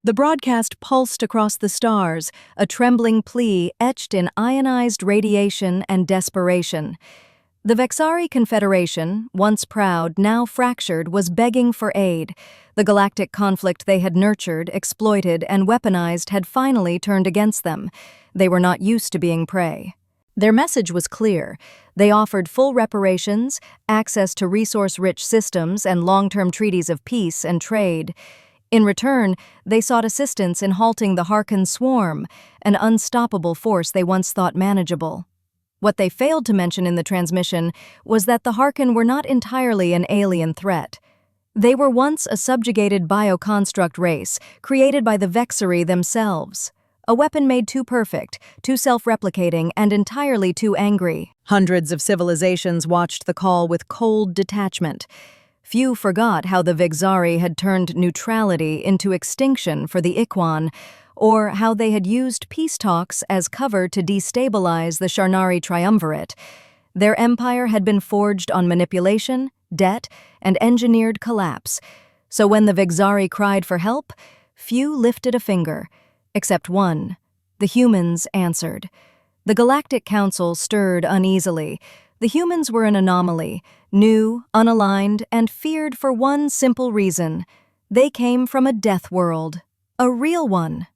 The broadcast pulsed across the stars, a trembling plea etched in ionized radiation and desperation. The Vexari Confederation, once proud, now fractured, was begging for aid. The galactic conflict they had nurtured, exploited, and weaponized had finally turned against them. They were not used to being prey. Their message was clear. They offered full reparations, access to resource-rich systems, and long-term treaties of peace and trade. In return, they sought assistance in halting the Harkon swarm, an unstoppable force they once thought manageable. What they failed to mention in the transmission was that the Harkon were not entirely an alien threat. They were once a subjugated bioconstruct race, created by the Vexari themselves. A weapon made too perfect, too self-replicating, and entirely too angry. Hundreds of civilizations watched the call with cold detachment. Few forgot how the Vexari had turned neutrality into extinction for the Ikwan, or how they had used peace talks as cover to destabilize the Sharnari triumvirate. Their empire had been forged on manipulation, debt, and engineered collapse. So when the Vexari cried for help, few lifted a finger. Except one. The humans answered. The Galactic Council stirred uneasily. The humans were an anomaly, new, unaligned, and feared for one simple reason. They came from a death world. A real one.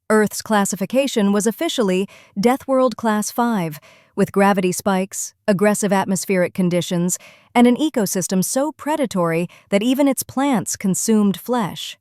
Earth's classification was officially Deathworld Class 5, with gravity spikes, aggressive atmospheric conditions, and an ecosystem so predatory that even its plants consumed flesh.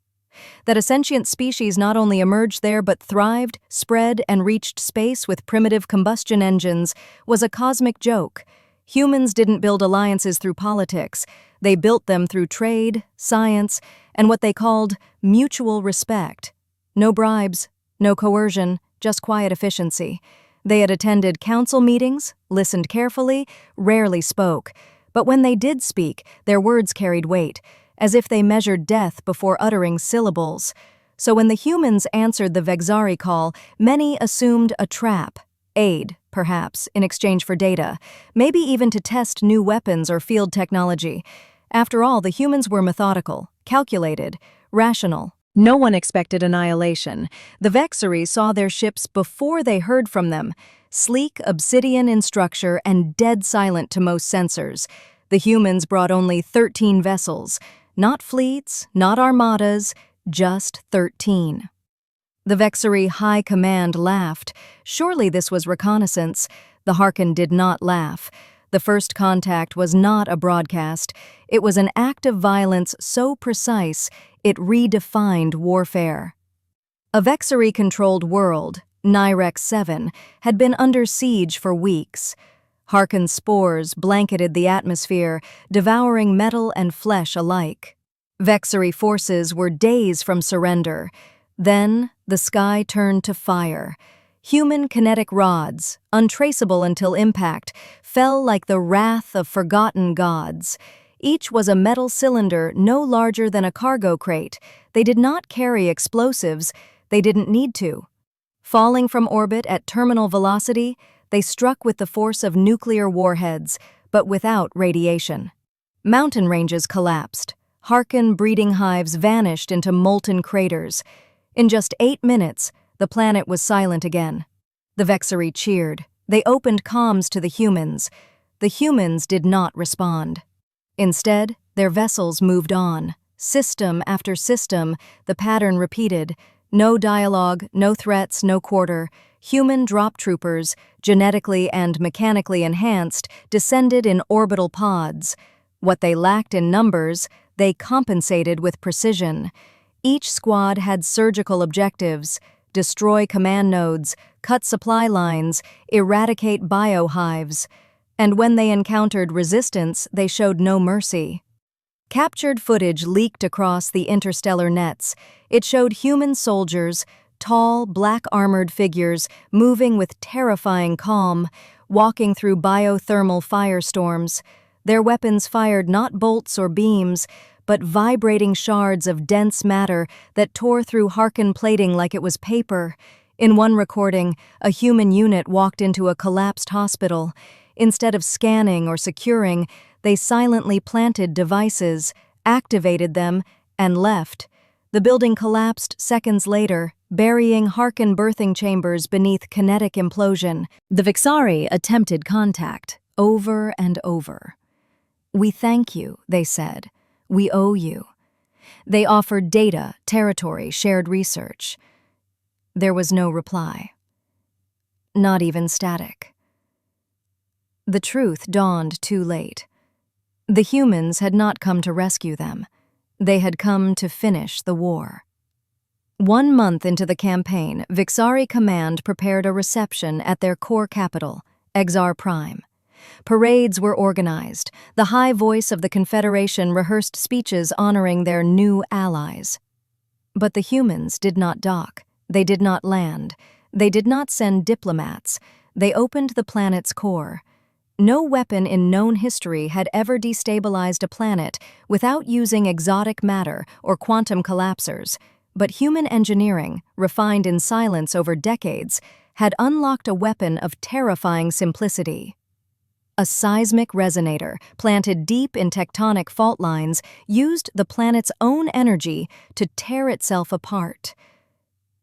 That a sentient species not only emerged there but thrived, spread, and reached space with primitive combustion engines was a cosmic joke. Humans didn't build alliances through politics. They built them through trade, science, and what they called mutual respect. No bribes, no coercion, just quiet efficiency. They had attended council meetings, listened carefully, rarely spoke. But when they did speak, their words carried weight, as if they measured death before uttering syllables. So when the humans answered the Vexari call, many assumed a trap. Aid, perhaps, in exchange for data, maybe even to test new weapons or field technology. After all, the humans were methodical, calculated, rational. No one expected annihilation. The Vexari saw their ships before they heard from them, sleek, obsidian in structure, and dead silent to most sensors. The humans brought only 13 vessels. Not fleets, not armadas, just 13. The Vexari High Command laughed. Surely this was reconnaissance. The Harkon did not laugh. The first contact was not a broadcast. It was an act of violence so precise, it redefined warfare. A Vexari-controlled world, Nyrex 7, had been under siege for weeks. Harkon spores blanketed the atmosphere, devouring metal and flesh alike. Vexari forces were days from surrender. Then, the sky turned to fire. Human kinetic rods, untraceable until impact, fell like the wrath of forgotten gods. Each was a metal cylinder no larger than a cargo crate. They did not carry explosives. They didn't need to. Falling from orbit at terminal velocity, they struck with the force of nuclear warheads, but without radiation. Mountain ranges collapsed. Harkon breeding hives vanished into molten craters. In just 8 minutes, the planet was silent again. The Vexari cheered. They opened comms to the humans. The humans did not respond. Instead, their vessels moved on. System after system, the pattern repeated. No dialogue, no threats, no quarter. Human drop troopers, genetically and mechanically enhanced, descended in orbital pods. What they lacked in numbers, they compensated with precision. Each squad had surgical objectives: destroy command nodes, cut supply lines, eradicate biohives. And when they encountered resistance, they showed no mercy. Captured footage leaked across the interstellar nets. It showed human soldiers, tall, black-armored figures, moving with terrifying calm, walking through biothermal firestorms. Their weapons fired not bolts or beams, but vibrating shards of dense matter that tore through Harkon plating like it was paper. In one recording, a human unit walked into a collapsed hospital. Instead of scanning or securing, they silently planted devices, activated them, and left. The building collapsed seconds later, burying Harken birthing chambers beneath kinetic implosion. The Vexari attempted contact, over and over. "We thank you," they said. "We owe you." They offered data, territory, shared research. There was no reply. Not even static. The truth dawned too late. The humans had not come to rescue them. They had come to finish the war. 1 month into the campaign, Vexari Command prepared a reception at their core capital, Exar Prime. Parades were organized. The high voice of the Confederation rehearsed speeches honoring their new allies. But the humans did not dock. They did not land. They did not send diplomats. They opened the planet's core. No weapon in known history had ever destabilized a planet without using exotic matter or quantum collapsers, but human engineering, refined in silence over decades, had unlocked a weapon of terrifying simplicity. A seismic resonator, planted deep in tectonic fault lines, used the planet's own energy to tear itself apart.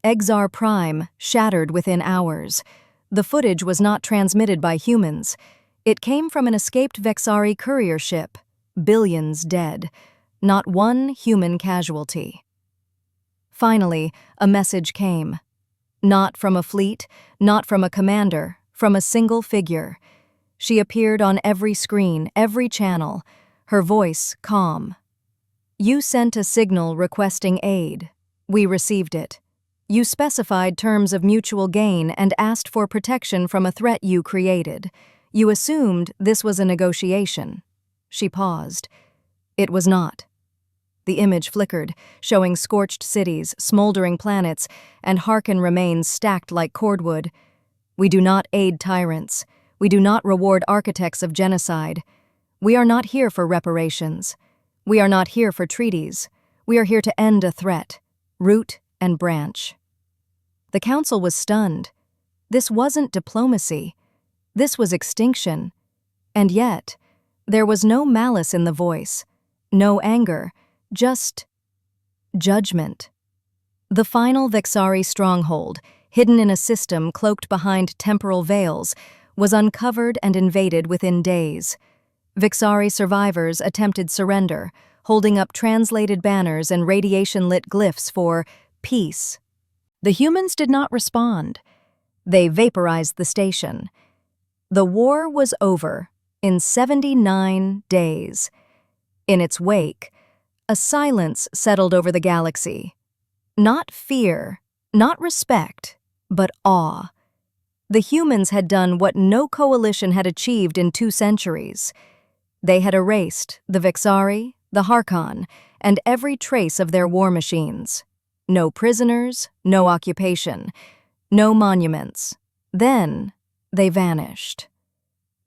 Exar Prime shattered within hours. The footage was not transmitted by humans. It came from an escaped Vexari courier ship. Billions dead. Not one human casualty. Finally, a message came. Not from a fleet, not from a commander, from a single figure. She appeared on every screen, every channel, her voice calm. "You sent a signal requesting aid. We received it. You specified terms of mutual gain and asked for protection from a threat you created. You assumed this was a negotiation." She paused. It was not. The image flickered, showing scorched cities, smoldering planets, and Harken remains stacked like cordwood. "We do not aid tyrants. We do not reward architects of genocide. We are not here for reparations. We are not here for treaties. We are here to end a threat, root and branch." The council was stunned. This wasn't diplomacy. This was extinction. And yet, there was no malice in the voice, no anger, just judgment. The final Vexari stronghold, hidden in a system cloaked behind temporal veils, was uncovered and invaded within days. Vexari survivors attempted surrender, holding up translated banners and radiation-lit glyphs for peace. The humans did not respond. They vaporized the station. The war was over in 79 days. In its wake, a silence settled over the galaxy. Not fear, not respect, but awe. The humans had done what no coalition had achieved in 2 centuries. They had erased the Vexari, the Harkon, and every trace of their war machines. No prisoners, no occupation, no monuments. Then they vanished.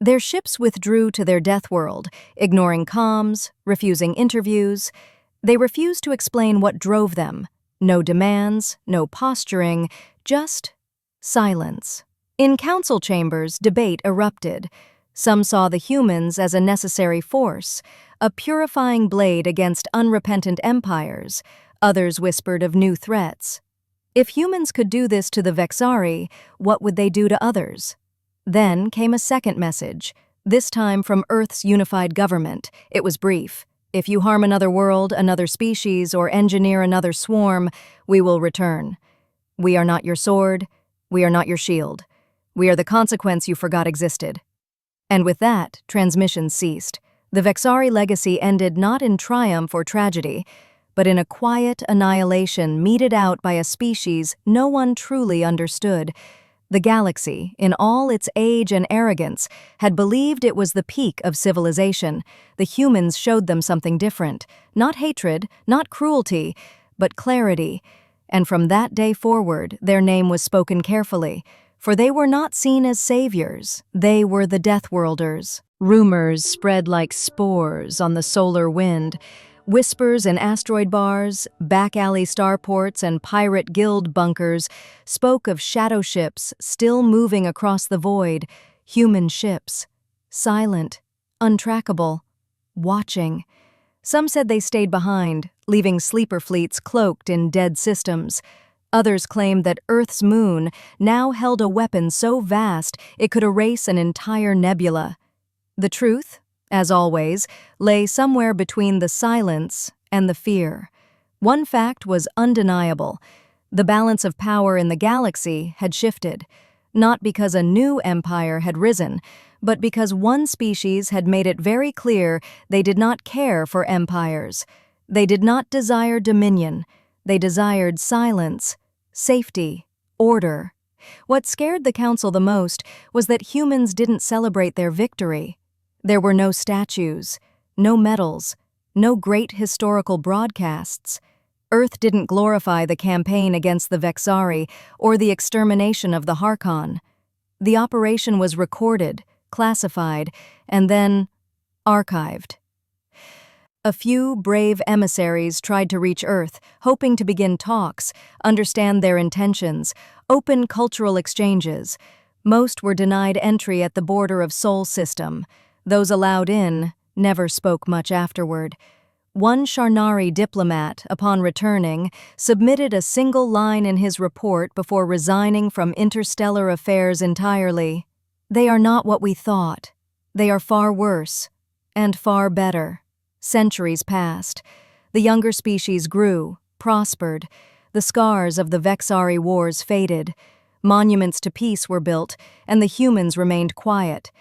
Their ships withdrew to their death world, ignoring comms, refusing interviews. They refused to explain what drove them. No demands, no posturing, just silence. In council chambers, debate erupted. Some saw the humans as a necessary force, a purifying blade against unrepentant empires. Others whispered of new threats. If humans could do this to the Vexari, what would they do to others? Then came a second message, this time from Earth's unified government. It was brief. "If you harm another world, another species, or engineer another swarm, we will return. We are not your sword. We are not your shield. We are the consequence you forgot existed." And with that, transmission ceased. The Vexari legacy ended not in triumph or tragedy, but in a quiet annihilation meted out by a species no one truly understood. The galaxy, in all its age and arrogance, had believed it was the peak of civilization. The humans showed them something different. Not hatred, not cruelty, but clarity. And from that day forward, their name was spoken carefully. For they were not seen as saviors. They were the Deathworlders. Rumors spread like spores on the solar wind. Whispers in asteroid bars, back-alley starports, and pirate guild bunkers spoke of shadow ships still moving across the void, human ships, silent, untrackable, watching. Some said they stayed behind, leaving sleeper fleets cloaked in dead systems. Others claimed that Earth's moon now held a weapon so vast it could erase an entire nebula. The truth, as always, lay somewhere between the silence and the fear. One fact was undeniable. The balance of power in the galaxy had shifted, not because a new empire had risen, but because one species had made it very clear they did not care for empires. They did not desire dominion. They desired silence, safety, order. What scared the Council the most was that humans didn't celebrate their victory. There were no statues, no medals, no great historical broadcasts. Earth didn't glorify the campaign against the Vexari or the extermination of the Harkon. The operation was recorded, classified, and then archived. A few brave emissaries tried to reach Earth, hoping to begin talks, understand their intentions, open cultural exchanges. Most were denied entry at the border of Sol System. Those allowed in never spoke much afterward. One Sharnari diplomat, upon returning, submitted a single line in his report before resigning from interstellar affairs entirely. "They are not what we thought. They are far worse, and far better." Centuries passed. The younger species grew, prospered. The scars of the Vexari Wars faded. Monuments to peace were built, and the humans remained quiet.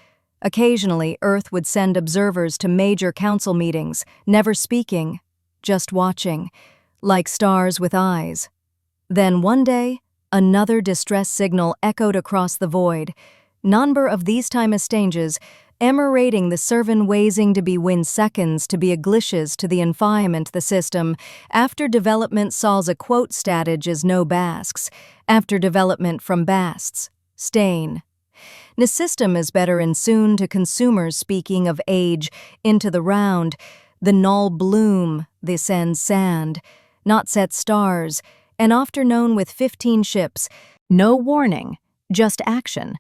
Occasionally, Earth would send observers to major council meetings, never speaking, just watching, like stars with eyes. Then one day, another distress signal echoed across the void. Number of these time exchanges, rating the servant wazing to be win seconds to be a glitches to the environment the system. After development solves a quote statage is no basks. After development from basts, stain. The system is better and soon to consumers speaking of age into the round, the null bloom, the sand, not set stars, and after known with 15 ships, no warning, just action.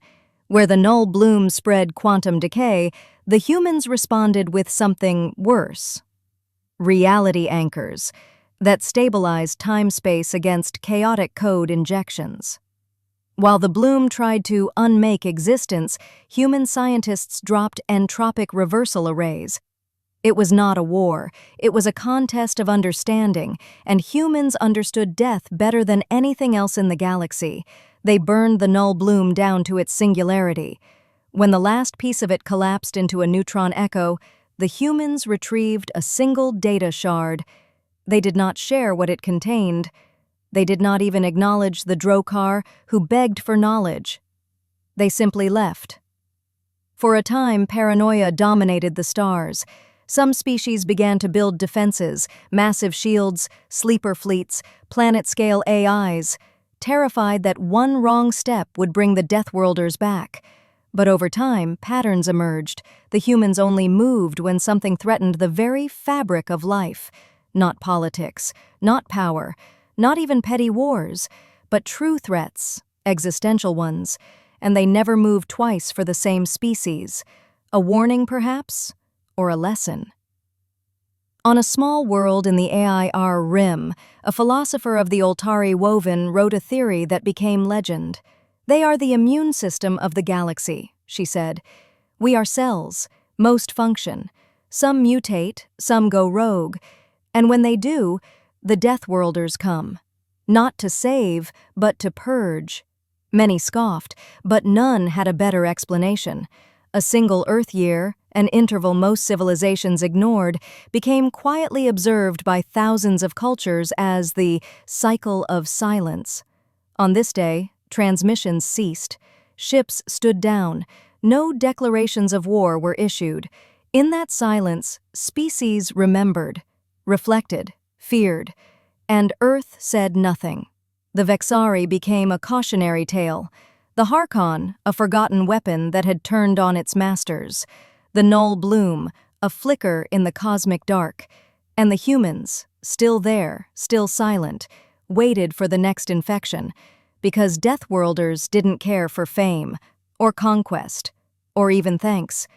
Where the null bloom spread quantum decay, the humans responded with something worse. Reality anchors that stabilized time-space against chaotic code injections. While the bloom tried to unmake existence, human scientists dropped entropic reversal arrays. It was not a war, it was a contest of understanding, and humans understood death better than anything else in the galaxy. They burned the null bloom down to its singularity. When the last piece of it collapsed into a neutron echo, the humans retrieved a single data shard. They did not share what it contained. They did not even acknowledge the Drokar who begged for knowledge. They simply left. For a time, paranoia dominated the stars. Some species began to build defenses, massive shields, sleeper fleets, planet-scale AIs, terrified that one wrong step would bring the Deathworlders back. But over time, patterns emerged. The humans only moved when something threatened the very fabric of life. Not politics, not power, not even petty wars, but true threats, existential ones, and they never moved twice for the same species. A warning, perhaps, or a lesson. On a small world in the AIR Rim, a philosopher of the Oltari Woven wrote a theory that became legend. "They are the immune system of the galaxy," she said. "We are cells, most function. Some mutate, some go rogue, and when they do, the Deathworlders come, not to save, but to purge." Many scoffed, but none had a better explanation. A single Earth year, an interval most civilizations ignored, became quietly observed by thousands of cultures as the cycle of silence. On this day, transmissions ceased. Ships stood down. No declarations of war were issued. In that silence, species remembered, reflected, feared, and Earth said nothing. The Vexari became a cautionary tale. The Harkon, a forgotten weapon that had turned on its masters. The null bloom, a flicker in the cosmic dark. And the humans, still there, still silent, waited for the next infection, because Deathworlders didn't care for fame, or conquest, or even thanks.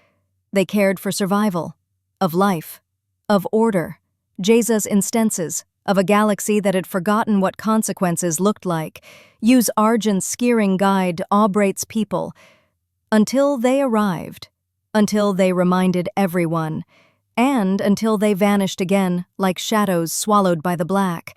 They cared for survival, of life, of order, Jesus instances of a galaxy that had forgotten what consequences looked like, use Argent's skiering guide Aubrate's people, until they arrived, until they reminded everyone, and until they vanished again like shadows swallowed by the black.